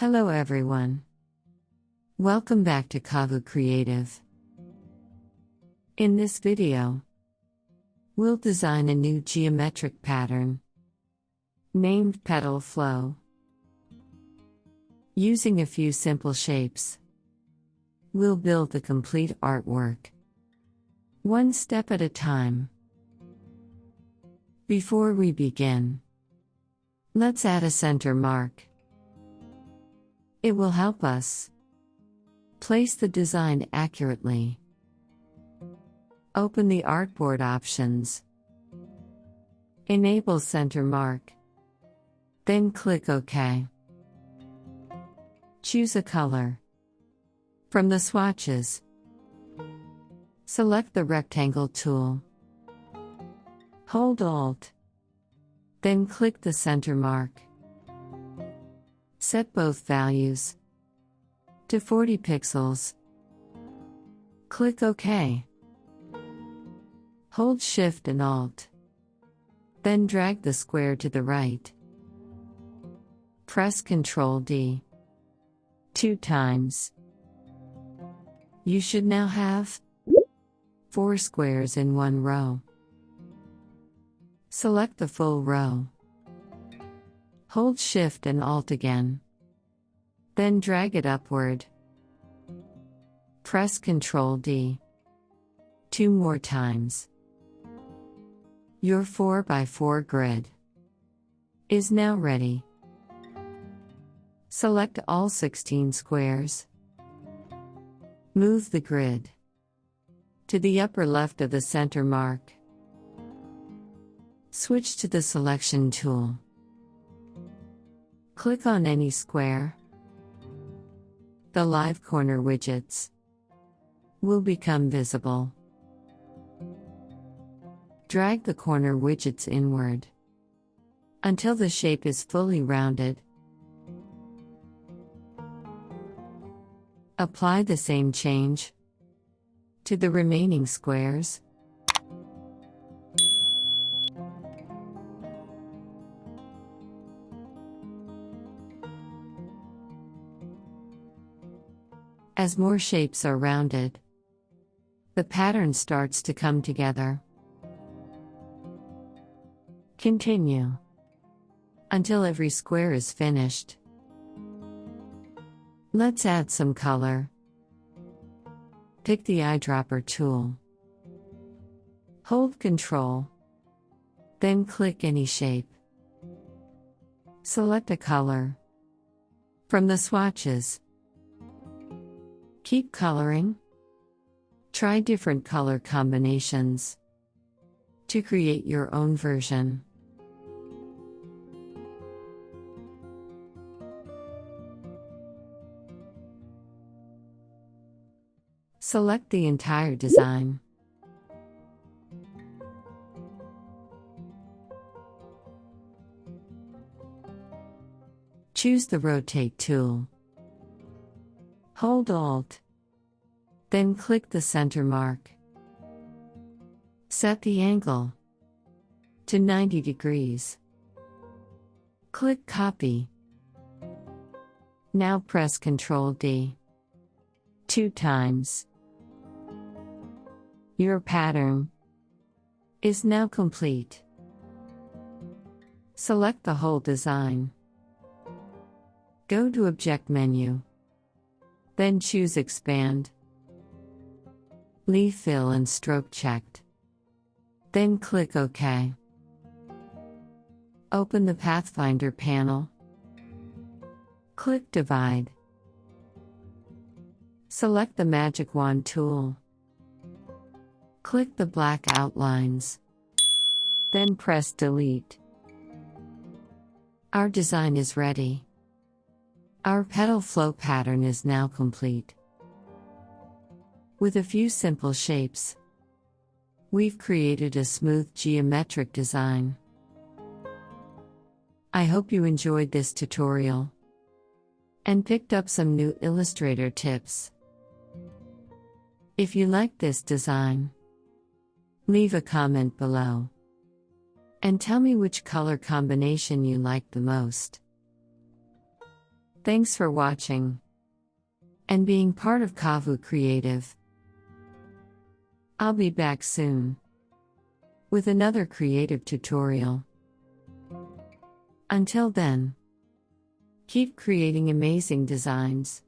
Hello everyone. Welcome back to Kavu Creative. In this video, we'll design a new geometric pattern named Petal Flow. Using a few simple shapes, we'll build the complete artwork, one step at a time. Before we begin, let's add a center mark. It will help us place the design accurately. Open the artboard options. Enable center mark. Then click OK. Choose a color. From the swatches, select the rectangle tool. Hold Alt. Then click the center mark. Set both values to 40 pixels. Click OK. Hold Shift and Alt. Then drag the square to the right. Press Ctrl D 2 times. You should now have 4 squares in one row. Select the full row. Hold Shift and Alt again. Then drag it upward. Press Ctrl D 2 more times. Your 4x4 grid is now ready. Select all 16 squares. Move the grid to the upper left of the center mark. Switch to the selection tool. Click on any square. The live corner widgets will become visible. Drag the corner widgets inward until the shape is fully rounded. Apply the same change to the remaining squares. As more shapes are rounded, the pattern starts to come together. Continue until every square is finished. Let's add some color. Pick the Eyedropper Tool. Hold Ctrl. Then click any shape. Select a color from the swatches. Keep coloring. Try different color combinations to create your own version. Select the entire design. Choose the Rotate tool. Hold Alt. Then click the center mark. Set the angle to 90 degrees. Click Copy. Now press Ctrl D 2 times. Your pattern is now complete. Select the whole design. Go to Object menu. Then choose Expand. Leave Fill and Stroke checked. Then click OK. Open the Pathfinder panel. Click Divide. Select the Magic Wand tool. Click the black outlines. Then press Delete. Our design is ready. Our Petal Flow pattern is now complete. With a few simple shapes, we've created a smooth geometric design. I hope you enjoyed this tutorial and picked up some new Illustrator tips. If you like this design, leave a comment below and tell me which color combination you like the most. Thanks for watching and being part of Kavu Creative. I'll be back soon with another creative tutorial. Until then, keep creating amazing designs.